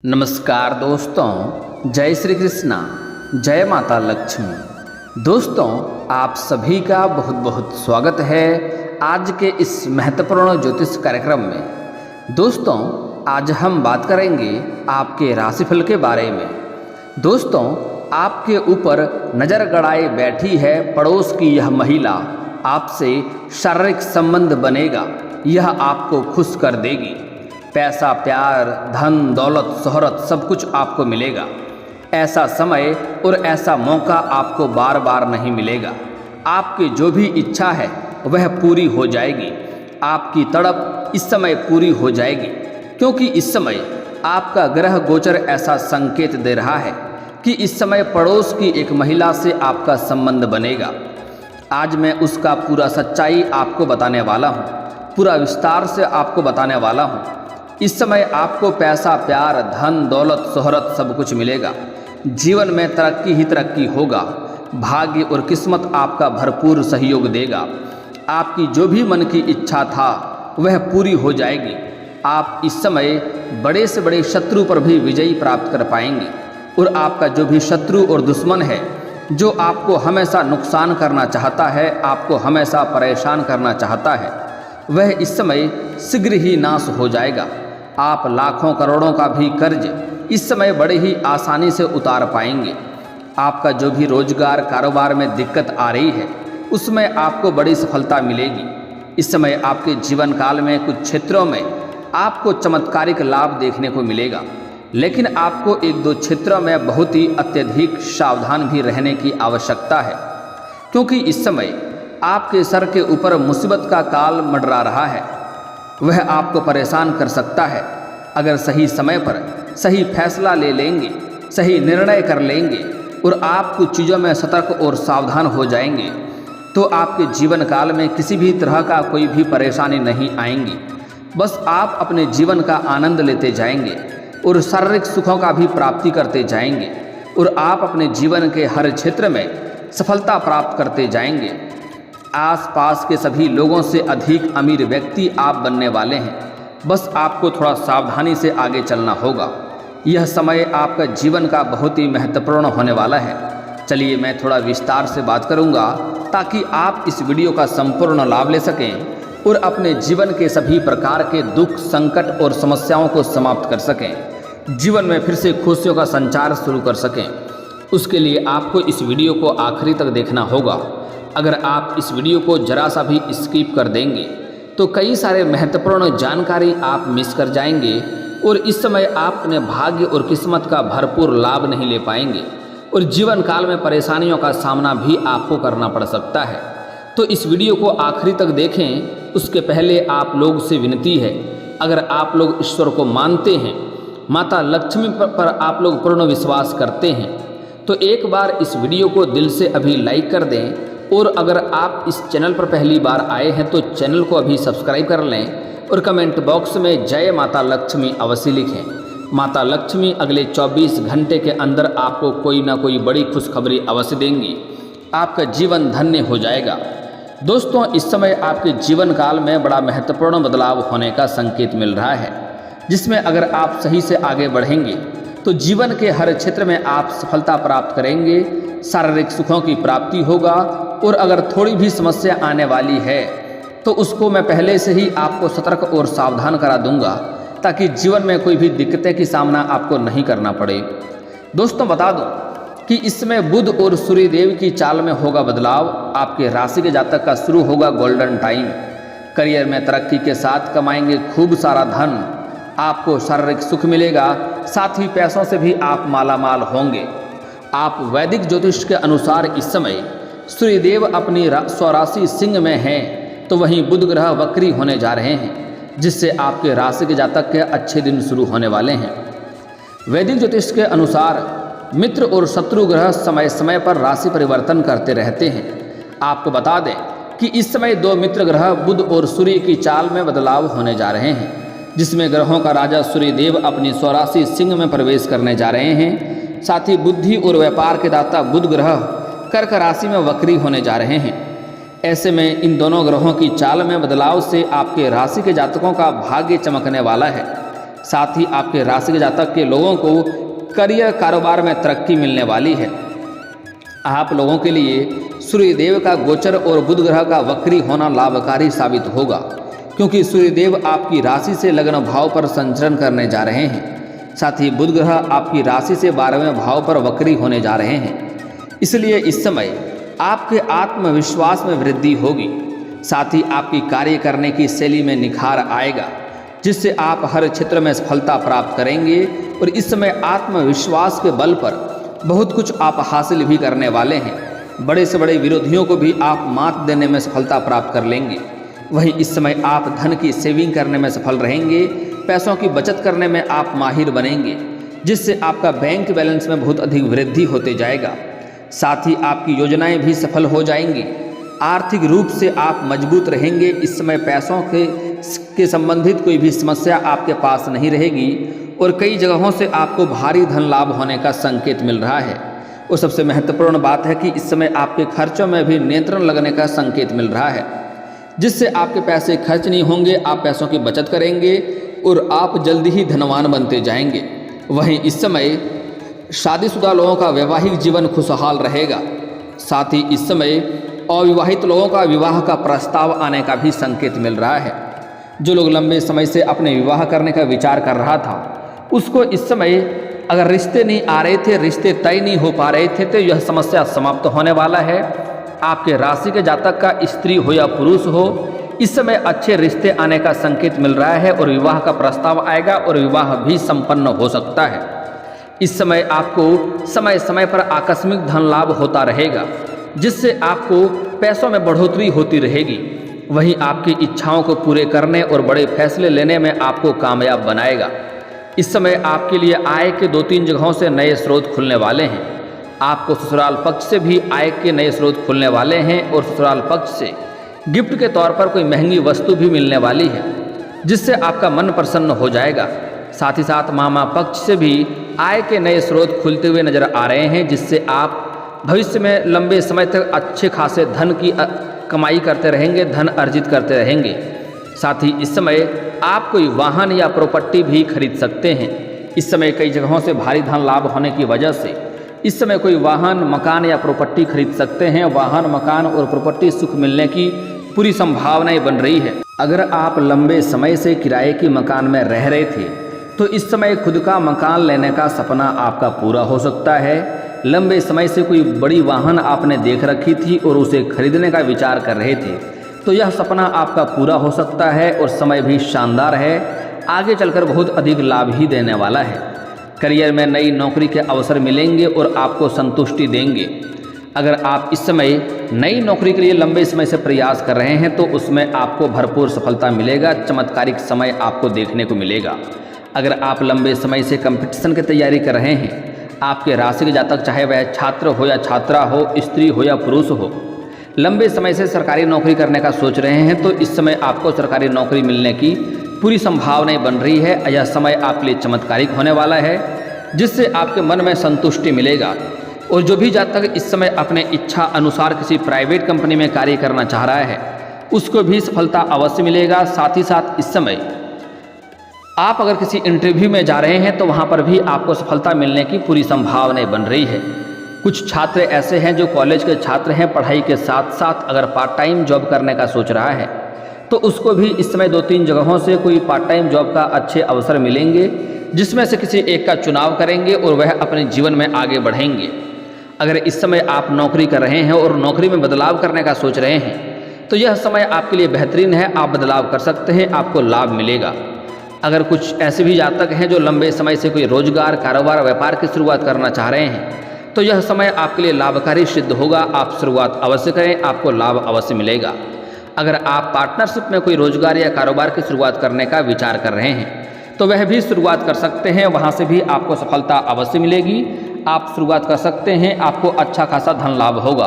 नमस्कार दोस्तों, जय श्री कृष्णा, जय माता लक्ष्मी। दोस्तों, आप सभी का बहुत बहुत स्वागत है आज के इस महत्वपूर्ण ज्योतिष कार्यक्रम में। दोस्तों, आज हम बात करेंगे आपके राशिफल के बारे में। दोस्तों, आपके ऊपर नज़र गड़ाए बैठी है पड़ोस की यह महिला, आपसे शारीरिक संबंध बनेगा, यह आपको खुश कर देगी। पैसा, प्यार, धन, दौलत, शोहरत सब कुछ आपको मिलेगा। ऐसा समय और ऐसा मौका आपको बार बार नहीं मिलेगा। आपकी जो भी इच्छा है वह पूरी हो जाएगी। आपकी तड़प इस समय पूरी हो जाएगी, क्योंकि इस समय आपका ग्रह गोचर ऐसा संकेत दे रहा है कि इस समय पड़ोस की एक महिला से आपका संबंध बनेगा। आज मैं उसका पूरा सच्चाई आपको बताने वाला हूँ, पूरा विस्तार से आपको बताने वाला हूँ। इस समय आपको पैसा, प्यार, धन, दौलत, शोहरत सब कुछ मिलेगा। जीवन में तरक्की ही तरक्की होगा। भाग्य और किस्मत आपका भरपूर सहयोग देगा। आपकी जो भी मन की इच्छा था वह पूरी हो जाएगी। आप इस समय बड़े से बड़े शत्रु पर भी विजयी प्राप्त कर पाएंगे। और आपका जो भी शत्रु और दुश्मन है, जो आपको हमेशा नुकसान करना चाहता है, आपको हमेशा परेशान करना चाहता है, वह इस समय शीघ्र ही नाश हो जाएगा। आप लाखों करोड़ों का भी कर्ज इस समय बड़े ही आसानी से उतार पाएंगे। आपका जो भी रोजगार, कारोबार में दिक्कत आ रही है, उसमें आपको बड़ी सफलता मिलेगी। इस समय आपके जीवन काल में कुछ क्षेत्रों में आपको चमत्कारिक लाभ देखने को मिलेगा, लेकिन आपको एक दो क्षेत्रों में बहुत ही अत्यधिक सावधान भी रहने की आवश्यकता है, क्योंकि इस समय आपके सर के ऊपर मुसीबत का काल मंडरा रहा है। वह आपको परेशान कर सकता है। अगर सही समय पर सही फैसला ले लेंगे, सही निर्णय कर लेंगे और आप कुछ चीज़ों में सतर्क और सावधान हो जाएंगे, तो आपके जीवन काल में किसी भी तरह का कोई भी परेशानी नहीं आएंगी। बस आप अपने जीवन का आनंद लेते जाएंगे और शारीरिक सुखों का भी प्राप्ति करते जाएंगे और आप अपने जीवन के हर क्षेत्र में सफलता प्राप्त करते जाएंगे। आसपास के सभी लोगों से अधिक अमीर व्यक्ति आप बनने वाले हैं। बस आपको थोड़ा सावधानी से आगे चलना होगा। यह समय आपका जीवन का बहुत ही महत्वपूर्ण होने वाला है। चलिए मैं थोड़ा विस्तार से बात करूंगा, ताकि आप इस वीडियो का संपूर्ण लाभ ले सकें और अपने जीवन के सभी प्रकार के दुख, संकट और समस्याओं को समाप्त कर सकें। जीवन में फिर से खुशियों का संचार शुरू कर सकें। उसके लिए आपको इस वीडियो को आखिरी तक देखना होगा। अगर आप इस वीडियो को जरा सा भी स्किप कर देंगे तो कई सारे महत्वपूर्ण जानकारी आप मिस कर जाएंगे और इस समय आप अपने भाग्य और किस्मत का भरपूर लाभ नहीं ले पाएंगे और जीवन काल में परेशानियों का सामना भी आपको करना पड़ सकता है। तो इस वीडियो को आखिरी तक देखें। उसके पहले आप लोग से विनती है, अगर आप लोग ईश्वर को मानते हैं, माता लक्ष्मी पर आप लोग पूर्ण विश्वास करते हैं, तो एक बार इस वीडियो को दिल से अभी लाइक कर दें। और अगर आप इस चैनल पर पहली बार आए हैं तो चैनल को अभी सब्सक्राइब कर लें और कमेंट बॉक्स में जय माता लक्ष्मी अवश्य लिखें। माता लक्ष्मी अगले 24 घंटे के अंदर आपको कोई ना कोई बड़ी खुशखबरी अवश्य देंगी। आपका जीवन धन्य हो जाएगा। दोस्तों, इस समय आपके जीवन काल में बड़ा महत्वपूर्ण बदलाव होने का संकेत मिल रहा है, जिसमें अगर आप सही से आगे बढ़ेंगे तो जीवन के हर क्षेत्र में आप सफलता प्राप्त करेंगे। शारीरिक सुखों की प्राप्ति होगा और अगर थोड़ी भी समस्या आने वाली है तो उसको मैं पहले से ही आपको सतर्क और सावधान करा दूंगा, ताकि जीवन में कोई भी दिक्कतें की सामना आपको नहीं करना पड़े। दोस्तों, बता दूं कि इसमें बुध और सूर्य देव की चाल में होगा बदलाव। आपके राशि के जातक का शुरू होगा गोल्डन टाइम। करियर में तरक्की के साथ कमाएंगे खूब सारा धन। आपको शारीरिक सुख मिलेगा, साथ ही पैसों से भी आप मालामाल होंगे। आप वैदिक ज्योतिष के अनुसार इस समय सूर्यदेव अपनी स्वराशि सिंह में हैं, तो वहीं बुध ग्रह वक्री होने जा रहे हैं, जिससे आपके राशि के जातक के अच्छे दिन शुरू होने वाले हैं। वैदिक ज्योतिष के अनुसार मित्र और शत्रु ग्रह समय समय पर राशि परिवर्तन करते रहते हैं। आपको बता दें कि इस समय दो मित्र ग्रह बुध और सूर्य की चाल में बदलाव होने जा रहे हैं, जिसमें ग्रहों का राजा सूर्यदेव अपनी स्वराशि सिंह में प्रवेश करने जा रहे हैं। साथ ही बुद्धि और व्यापार के दाता बुध ग्रह कर्क राशि में वक्री होने जा रहे हैं। ऐसे में इन दोनों ग्रहों की चाल में बदलाव से आपके राशि के जातकों का भाग्य चमकने वाला है। साथ ही आपके राशि के जातक के लोगों को करियर कारोबार में तरक्की मिलने वाली है। आप लोगों के लिए सूर्यदेव का गोचर और बुध ग्रह का वक्री होना लाभकारी साबित होगा, क्योंकि सूर्यदेव आपकी राशि से लग्न भाव पर संचरण करने जा रहे हैं। साथ ही बुध ग्रह आपकी राशि से 12वें भाव पर वक्री होने जा रहे हैं। इसलिए इस समय आपके आत्मविश्वास में वृद्धि होगी। साथ ही आपकी कार्य करने की शैली में निखार आएगा, जिससे आप हर क्षेत्र में सफलता प्राप्त करेंगे। और इस समय आत्मविश्वास के बल पर बहुत कुछ आप हासिल भी करने वाले हैं। बड़े से बड़े विरोधियों को भी आप मात देने में सफलता प्राप्त कर लेंगे। वहीं इस समय आप धन की सेविंग करने में सफल रहेंगे। पैसों की बचत करने में आप माहिर बनेंगे, जिससे आपका बैंक बैलेंस में बहुत अधिक वृद्धि होते जाएगा। साथ ही आपकी योजनाएं भी सफल हो जाएंगी। आर्थिक रूप से आप मजबूत रहेंगे। इस समय पैसों के संबंधित कोई भी समस्या आपके पास नहीं रहेगी और कई जगहों से आपको भारी धन लाभ होने का संकेत मिल रहा है। और सबसे महत्वपूर्ण बात है कि इस समय आपके खर्चों में भी नियंत्रण लगने का संकेत मिल रहा है, जिससे आपके पैसे खर्च नहीं होंगे। आप पैसों की बचत करेंगे और आप जल्दी ही धनवान बनते जाएंगे। वहीं इस समय शादीशुदा लोगों का वैवाहिक जीवन खुशहाल रहेगा। साथ ही इस समय अविवाहित लोगों का विवाह का प्रस्ताव आने का भी संकेत मिल रहा है। जो लोग लंबे समय से अपने विवाह करने का विचार कर रहा था, उसको इस समय अगर रिश्ते नहीं आ रहे थे, रिश्ते तय नहीं हो पा रहे थे, तो यह समस्या समाप्त होने वाला है। आपके राशि के जातक का स्त्री हो या पुरुष हो, इस समय अच्छे रिश्ते आने का संकेत मिल रहा है और विवाह का प्रस्ताव आएगा और विवाह भी संपन्न हो सकता है। इस समय आपको समय समय पर आकस्मिक धन लाभ होता रहेगा, जिससे आपको पैसों में बढ़ोतरी होती रहेगी। वहीं आपकी इच्छाओं को पूरे करने और बड़े फैसले लेने में आपको कामयाब बनाएगा। इस समय आपके लिए आय के 2-3 जगहों से नए स्रोत खुलने वाले हैं। आपको ससुराल पक्ष से भी आय के नए स्रोत खुलने वाले हैं और ससुराल पक्ष से गिफ्ट के तौर पर कोई महंगी वस्तु भी मिलने वाली है, जिससे आपका मन प्रसन्न हो जाएगा। साथ ही साथ मामा पक्ष से भी आय के नए स्रोत खुलते हुए नजर आ रहे हैं, जिससे आप भविष्य में लंबे समय तक अच्छे खासे धन की कमाई करते रहेंगे, धन अर्जित करते रहेंगे। साथ ही इस समय आप कोई वाहन या प्रॉपर्टी भी खरीद सकते हैं। इस समय कई जगहों से भारी धन लाभ होने की वजह से इस समय कोई वाहन, मकान या प्रॉपर्टी खरीद सकते हैं। वाहन, मकान और प्रॉपर्टी सुख मिलने की पूरी संभावनाएं बन रही है। अगर आप लंबे समय से किराए के मकान में रह रहे थे, तो इस समय खुद का मकान लेने का सपना आपका पूरा हो सकता है। लंबे समय से कोई बड़ी वाहन आपने देख रखी थी और उसे खरीदने का विचार कर रहे थे, तो यह सपना आपका पूरा हो सकता है और समय भी शानदार है। आगे चलकर बहुत अधिक लाभ ही देने वाला है। करियर में नई नौकरी के अवसर मिलेंगे और आपको संतुष्टि देंगे। अगर आप इस समय नई नौकरी के लिए लंबे समय से प्रयास कर रहे हैं, तो उसमें आपको भरपूर सफलता मिलेगा। चमत्कारिक समय आपको देखने को मिलेगा। अगर आप लंबे समय से कंपटीशन की तैयारी कर रहे हैं, आपके राशि के जातक, चाहे वह छात्र हो या छात्रा हो, स्त्री हो या पुरुष हो, लंबे समय से सरकारी नौकरी करने का सोच रहे हैं, तो इस समय आपको सरकारी नौकरी मिलने की पूरी संभावनाएं बन रही है। यह समय आपके लिए चमत्कारिक होने वाला है, जिससे आपके मन में संतुष्टि मिलेगा। और जो भी जातक इस समय अपने इच्छा अनुसार किसी प्राइवेट कंपनी में कार्य करना चाह रहा है, उसको भी सफलता अवश्य मिलेगा। साथ ही साथ इस समय आप अगर किसी इंटरव्यू में जा रहे हैं, तो वहाँ पर भी आपको सफलता मिलने की पूरी संभावनाएं बन रही है। कुछ छात्र ऐसे हैं जो कॉलेज के छात्र हैं, पढ़ाई के साथ साथ अगर पार्ट टाइम जॉब करने का सोच रहा है, तो उसको भी इस समय 2-3 जगहों से कोई पार्ट टाइम जॉब का अच्छे अवसर मिलेंगे, जिसमें से किसी एक का चुनाव करेंगे और वह अपने जीवन में आगे बढ़ेंगे। अगर इस समय आप नौकरी कर रहे हैं और नौकरी में बदलाव करने का सोच रहे हैं, तो यह समय आपके लिए बेहतरीन है। आप बदलाव कर सकते हैं, आपको लाभ मिलेगा। अगर कुछ ऐसे भी जातक हैं जो लंबे समय से कोई रोजगार, कारोबार, व्यापार की शुरुआत करना चाह रहे हैं, तो यह समय आपके लिए लाभकारी सिद्ध होगा। आप शुरुआत अवश्य करें, आपको लाभ अवश्य मिलेगा। अगर आप पार्टनरशिप में कोई रोजगार या कारोबार की शुरुआत करने का विचार कर रहे हैं, तो वह भी शुरुआत कर सकते हैं। वहाँ से भी आपको सफलता अवश्य मिलेगी। आप शुरुआत कर सकते हैं, आपको अच्छा खासा धन लाभ होगा।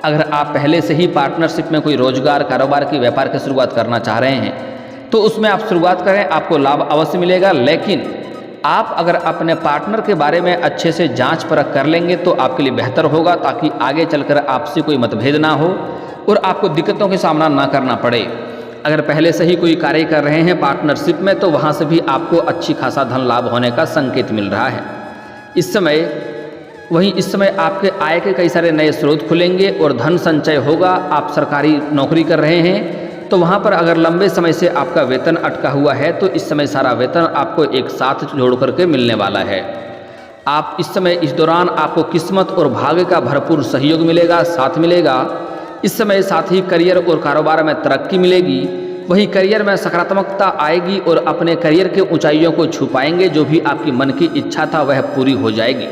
अगर आप पहले से ही पार्टनरशिप में कोई रोजगार, कारोबार की, व्यापार की शुरुआत करना चाह रहे हैं, तो उसमें आप शुरुआत करें, आपको लाभ अवश्य मिलेगा। लेकिन आप अगर अपने पार्टनर के बारे में अच्छे से जांच परख कर लेंगे, तो आपके लिए बेहतर होगा, ताकि आगे चलकर आपसे कोई मतभेद ना हो और आपको दिक्कतों का सामना ना करना पड़े। अगर पहले से ही कोई कार्य कर रहे हैं पार्टनरशिप में तो वहाँ से भी आपको अच्छी खासा धन लाभ होने का संकेत मिल रहा है इस समय। वहीं इस समय आपके आय के कई सारे नए स्रोत खुलेंगे और धन संचय होगा। आप सरकारी नौकरी कर रहे हैं तो वहाँ पर अगर लंबे समय से आपका वेतन अटका हुआ है तो इस समय सारा वेतन आपको एक साथ जोड़ करके मिलने वाला है। आप इस समय इस दौरान आपको किस्मत और भाग्य का भरपूर सहयोग मिलेगा, साथ मिलेगा। इस समय साथ ही करियर और कारोबार में तरक्की मिलेगी। वहीं करियर में सकारात्मकता आएगी और अपने करियर के ऊंचाइयों को छू पाएंगे। जो भी आपकी मन की इच्छा था वह पूरी हो जाएगी।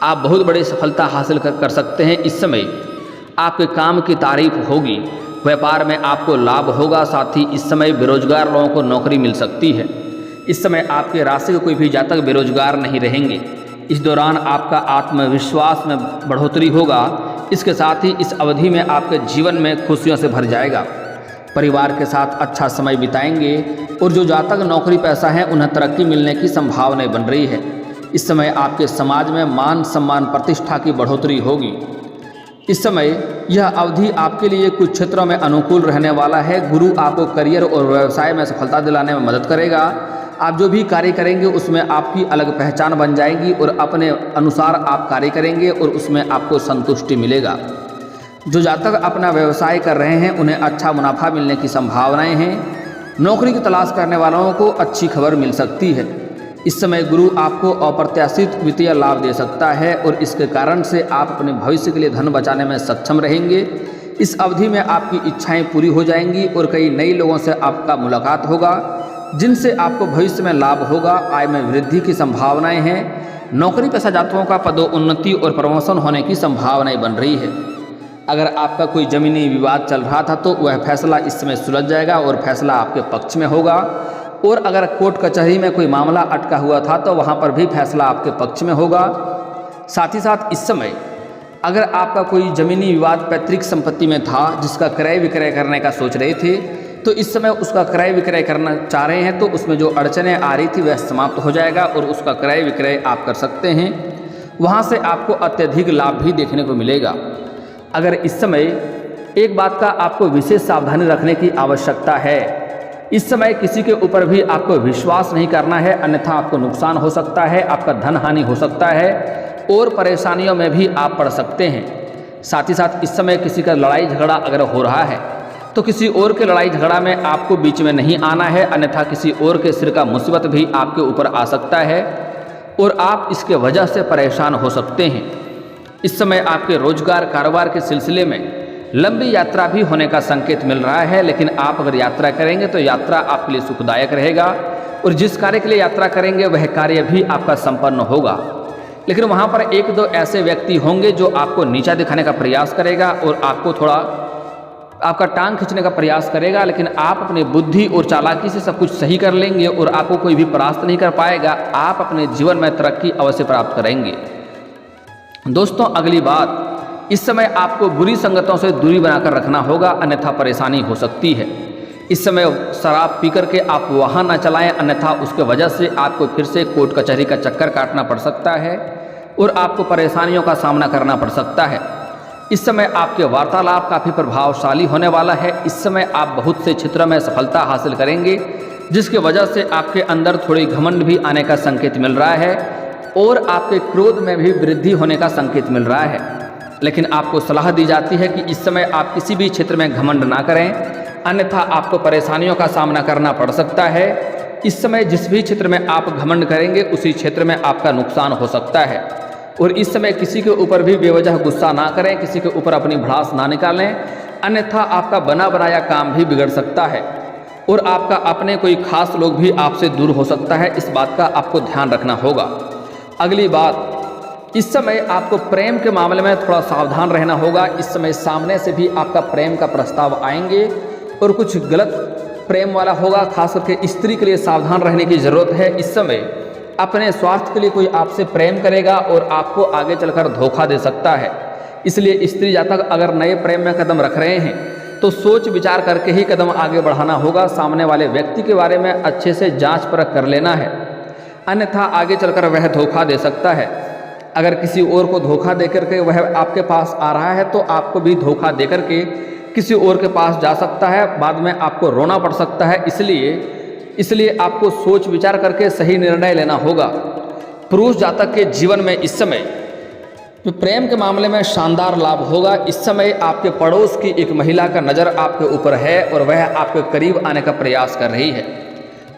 आप बहुत बड़ी सफलता हासिल कर सकते हैं। इस समय आपके काम की तारीफ होगी, व्यापार में आपको लाभ होगा। साथ ही इस समय बेरोजगार लोगों को नौकरी मिल सकती है। इस समय आपके राशि के कोई भी जातक बेरोजगार नहीं रहेंगे। इस दौरान आपका आत्मविश्वास में बढ़ोतरी होगा। इसके साथ ही इस अवधि में आपके जीवन में खुशियों से भर जाएगा। परिवार के साथ अच्छा समय बिताएंगे और जो जातक नौकरी पेशा हैं उन्हें तरक्की मिलने की संभावनाएं बन रही है। इस समय आपके समाज में मान सम्मान प्रतिष्ठा की बढ़ोतरी होगी। इस समय यह अवधि आपके लिए कुछ क्षेत्रों में अनुकूल रहने वाला है। गुरु आपको करियर और व्यवसाय में सफलता दिलाने में मदद करेगा। आप जो भी कार्य करेंगे उसमें आपकी अलग पहचान बन जाएगी और अपने अनुसार आप कार्य करेंगे और उसमें आपको संतुष्टि मिलेगा। जो जातक अपना व्यवसाय कर रहे हैं उन्हें अच्छा मुनाफा मिलने की संभावनाएं हैं। नौकरी की तलाश करने वालों को अच्छी खबर मिल सकती है। इस समय गुरु आपको अप्रत्याशित वित्तीय लाभ दे सकता है और इसके कारण से आप अपने भविष्य के लिए धन बचाने में सक्षम रहेंगे। इस अवधि में आपकी इच्छाएं पूरी हो जाएंगी और कई नए लोगों से आपका मुलाकात होगा जिनसे आपको भविष्य में लाभ होगा। आय में वृद्धि की संभावनाएं हैं। नौकरी पेशा जातकों का पदोन्नति और प्रमोशन होने की संभावनाएं बन रही है। अगर आपका कोई जमीनी विवाद चल रहा था तो वह फैसला इस समय सुलझ जाएगा और फैसला आपके पक्ष में होगा। और अगर कोर्ट कचहरी में कोई मामला अटका हुआ था तो वहाँ पर भी फैसला आपके पक्ष में होगा। साथ ही साथ इस समय अगर आपका कोई जमीनी विवाद पैतृक संपत्ति में था जिसका क्रय विक्रय करने का सोच रहे थे तो इस समय उसका क्रय विक्रय करना चाह रहे हैं तो उसमें जो अड़चनें आ रही थी वह समाप्त हो जाएगा और उसका क्रय विक्रय आप कर सकते हैं। वहाँ से आपको अत्यधिक लाभ भी देखने को मिलेगा। अगर इस समय एक बात का आपको विशेष सावधानी रखने की आवश्यकता है। इस समय किसी के ऊपर भी आपको विश्वास नहीं करना है, अन्यथा आपको नुकसान हो सकता है, आपका धन हानि हो सकता है और परेशानियों में भी आप पड़ सकते हैं। साथ ही साथ इस समय किसी का लड़ाई झगड़ा अगर हो रहा है तो किसी और के लड़ाई झगड़ा में आपको बीच में नहीं आना है, अन्यथा किसी और के सिर का मुसीबत भी आपके ऊपर आ सकता है और आप इसके वजह से परेशान हो सकते हैं। इस समय आपके रोजगार कारोबार के सिलसिले में लंबी यात्रा भी होने का संकेत मिल रहा है। लेकिन आप अगर यात्रा करेंगे तो यात्रा आपके लिए सुखदायक रहेगा और जिस कार्य के लिए यात्रा करेंगे वह कार्य भी आपका संपन्न होगा। लेकिन वहाँ पर एक दो ऐसे व्यक्ति होंगे जो आपको नीचा दिखाने का प्रयास करेगा और आपको थोड़ा आपका टांग खींचने का प्रयास करेगा। लेकिन आप अपनी बुद्धि और चालाकी से सब कुछ सही कर लेंगे और आपको कोई भी परास्त नहीं कर पाएगा। आप अपने जीवन में तरक्की अवश्य प्राप्त करेंगे। दोस्तों अगली बात, इस समय आपको बुरी संगतों से दूरी बनाकर रखना होगा, अन्यथा परेशानी हो सकती है। इस समय शराब पी करके आप वाहन न चलाएं, अन्यथा उसके वजह से आपको फिर से कोर्ट कचहरी का चक्कर काटना पड़ सकता है और आपको परेशानियों का सामना करना पड़ सकता है। इस समय आपके वार्तालाप काफ़ी प्रभावशाली होने वाला है। इस समय आप बहुत से क्षेत्रों में सफलता हासिल करेंगे जिसकी वजह से आपके अंदर थोड़ी घमंड भी आने का संकेत मिल रहा है और आपके क्रोध में भी वृद्धि होने का संकेत मिल रहा है। लेकिन आपको सलाह दी जाती है कि इस समय आप किसी भी क्षेत्र में घमंड ना करें, अन्यथा आपको परेशानियों का सामना करना पड़ सकता है। इस समय जिस भी क्षेत्र में आप घमंड करेंगे उसी क्षेत्र में आपका नुकसान हो सकता है। और इस समय किसी के ऊपर भी बेवजह गुस्सा ना करें, किसी के ऊपर अपनी भड़ास ना निकालें, अन्यथा आपका बना बनाया काम भी बिगड़ सकता है और आपका अपने कोई खास लोग भी आपसे दूर हो सकता है। इस बात का आपको ध्यान रखना होगा। अगली बात, इस समय आपको प्रेम के मामले में थोड़ा सावधान रहना होगा। इस समय सामने से भी आपका प्रेम का प्रस्ताव आएंगे और कुछ गलत प्रेम वाला होगा। खास करके स्त्री के लिए सावधान रहने की ज़रूरत है। इस समय अपने स्वार्थ के लिए कोई आपसे प्रेम करेगा और आपको आगे चलकर धोखा दे सकता है। इसलिए स्त्री जातक अगर नए प्रेम में कदम रख रहे हैं तो सोच विचार करके ही कदम आगे बढ़ाना होगा। सामने वाले व्यक्ति के बारे में अच्छे से जांच परख कर लेना है, अन्यथा आगे चलकर वह धोखा दे सकता है। अगर किसी और को धोखा देकर के वह आपके पास आ रहा है तो आपको भी धोखा देकर के किसी और के पास जा सकता है, बाद में आपको रोना पड़ सकता है। इसलिए आपको सोच विचार करके सही निर्णय लेना होगा। पुरुष जातक के जीवन में इस समय प्रेम के मामले में शानदार लाभ होगा। इस समय आपके पड़ोस की एक महिला का नज़र आपके ऊपर है और वह आपके करीब आने का प्रयास कर रही है।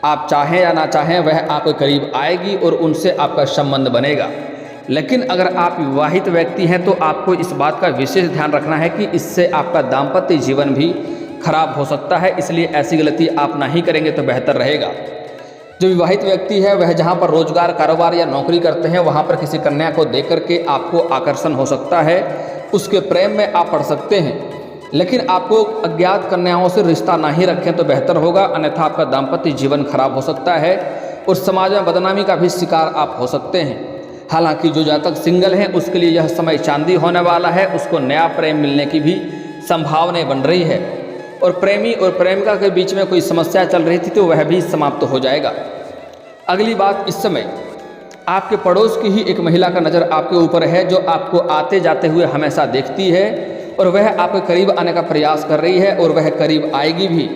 आप चाहें या ना चाहें वह आपके करीब आएगी और उनसे आपका संबंध बनेगा। लेकिन अगर आप विवाहित व्यक्ति हैं तो आपको इस बात का विशेष ध्यान रखना है कि इससे आपका दाम्पत्य जीवन भी खराब हो सकता है। इसलिए ऐसी गलती आप ना ही करेंगे तो बेहतर रहेगा। जो विवाहित व्यक्ति है वह जहाँ पर रोजगार, कारोबार या नौकरी करते हैं वहाँ पर किसी कन्या को देख करके आपको आकर्षण हो सकता है, उसके प्रेम में आप पड़ सकते हैं। लेकिन आपको अज्ञात कन्याओं से रिश्ता ना ही रखें तो बेहतर होगा, अन्यथा आपका दाम्पत्य जीवन खराब हो सकता है और समाज में बदनामी का भी शिकार आप हो सकते हैं। हालांकि जो जातक सिंगल हैं उसके लिए यह समय चांदी होने वाला है, उसको नया प्रेम मिलने की भी संभावनाएं बन रही है और प्रेमी और प्रेमिका के बीच में कोई समस्या चल रही थी तो वह भी समाप्त हो जाएगा। अगली बात, इस समय आपके पड़ोस की ही एक महिला का नज़र आपके ऊपर है जो आपको आते जाते हुए हमेशा देखती है और वह आपके करीब आने का प्रयास कर रही है और वह करीब आएगी भी।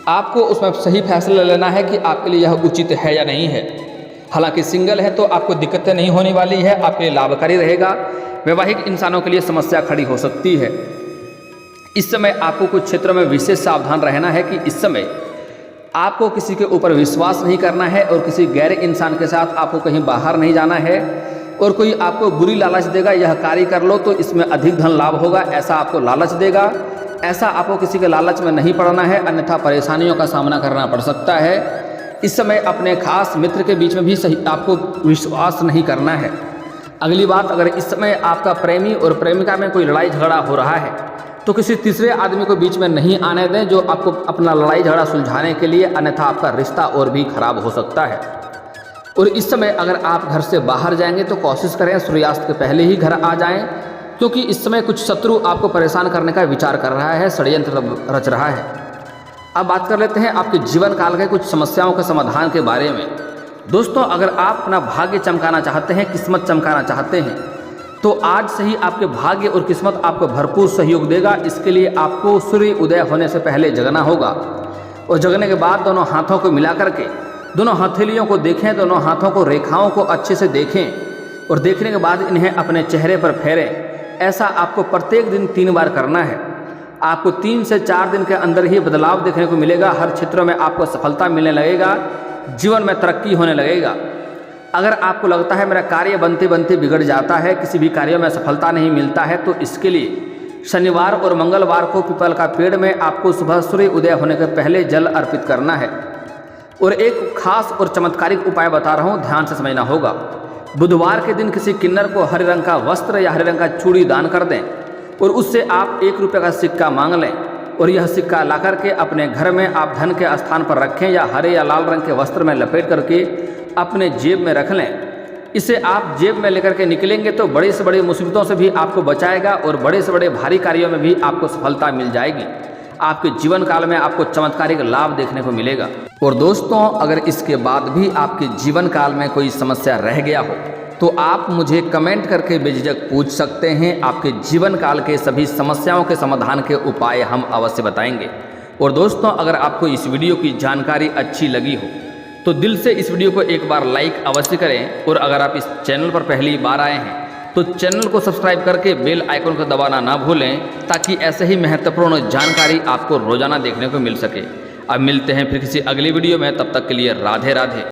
आपको उसमें सही फैसला लेना है कि आपके लिए यह उचित है या नहीं है। हालांकि सिंगल है तो आपको दिक्कतें नहीं होने वाली है, आपके लिए लाभकारी रहेगा। वैवाहिक इंसानों के लिए समस्या खड़ी हो सकती है। इस समय आपको कुछ क्षेत्रों में विशेष सावधान रहना है कि इस समय आपको किसी के ऊपर विश्वास नहीं करना है और किसी गैर इंसान के साथ आपको कहीं बाहर नहीं जाना है और कोई आपको बुरी लालच देगा, यह कार्य कर लो तो इसमें अधिक धन लाभ होगा, ऐसा आपको लालच देगा। ऐसा आपको किसी के लालच में नहीं पड़ना है, अन्यथा परेशानियों का सामना करना पड़ सकता है। इस समय अपने खास मित्र के बीच में भी सही आपको विश्वास नहीं करना है। अगली बात, अगर इस समय आपका प्रेमी और प्रेमिका में कोई लड़ाई झगड़ा हो रहा है तो किसी तीसरे आदमी को बीच में नहीं आने दें जो आपको अपना लड़ाई झगड़ा सुलझाने के लिए, अन्यथा आपका रिश्ता और भी खराब हो सकता है। और इस समय अगर आप घर से बाहर जाएंगे तो कोशिश करें सूर्यास्त के पहले ही घर आ जाएं, क्योंकि इस समय कुछ शत्रु आपको परेशान करने का विचार कर रहा है, षड्यंत्र रच रहा है। अब बात कर लेते हैं आपके जीवन काल के कुछ समस्याओं के समाधान के बारे में। दोस्तों, अगर आप अपना भाग्य चमकाना चाहते हैं, किस्मत चमकाना चाहते हैं तो आज से ही आपके भाग्य और किस्मत आपको भरपूर सहयोग देगा। इसके लिए आपको सूर्य उदय होने से पहले जगना होगा और जगने के बाद दोनों हाथों को मिला करके दोनों हथेलियों को देखें, दोनों हाथों को रेखाओं को अच्छे से देखें और देखने के बाद इन्हें अपने चेहरे पर फेरें। ऐसा आपको प्रत्येक दिन 3 बार करना है। आपको 3 से 4 दिन के अंदर ही बदलाव देखने को मिलेगा। हर क्षेत्रों में आपको सफलता मिलने लगेगा, जीवन में तरक्की होने लगेगा। अगर आपको लगता है मेरा कार्य बनते बनते बिगड़ जाता है, किसी भी कार्य में सफलता नहीं मिलता है, तो इसके लिए शनिवार और मंगलवार को पीपल का पेड़ में आपको सुबह सूर्य उदय होने के पहले जल अर्पित करना है। और एक खास और चमत्कारिक उपाय बता रहा हूँ, ध्यान से समझना होगा। बुधवार के दिन किसी किन्नर को हरे रंग का वस्त्र या हरे रंग का चूड़ी दान कर दें और उससे आप 1 रुपये का सिक्का मांग लें और यह सिक्का ला करके अपने घर में आप धन के स्थान पर रखें या हरे या लाल रंग के वस्त्र में लपेट करके अपने जेब में रख लें। इसे आप जेब में लेकर के निकलेंगे तो बड़ी से बड़ी मुसीबतों से भी आपको बचाएगा और बड़े से बड़े भारी कार्यों में भी आपको सफलता मिल जाएगी। आपके जीवन काल में आपको चमत्कारिक लाभ देखने को मिलेगा। और दोस्तों, अगर इसके बाद भी आपके जीवन काल में कोई समस्या रह गया हो तो आप मुझे कमेंट करके बेझिझक पूछ सकते हैं। आपके जीवन काल के सभी समस्याओं के समाधान के उपाय हम अवश्य बताएंगे। और दोस्तों, अगर आपको इस वीडियो की जानकारी अच्छी लगी हो तो दिल से इस वीडियो को एक बार लाइक अवश्य करें। और अगर आप इस चैनल पर पहली बार आए हैं तो चैनल को सब्सक्राइब करके बेल आइकन को दबाना ना भूलें, ताकि ऐसे ही महत्वपूर्ण जानकारी आपको रोजाना देखने को मिल सके। अब मिलते हैं फिर किसी अगली वीडियो में, तब तक के लिए राधे राधे।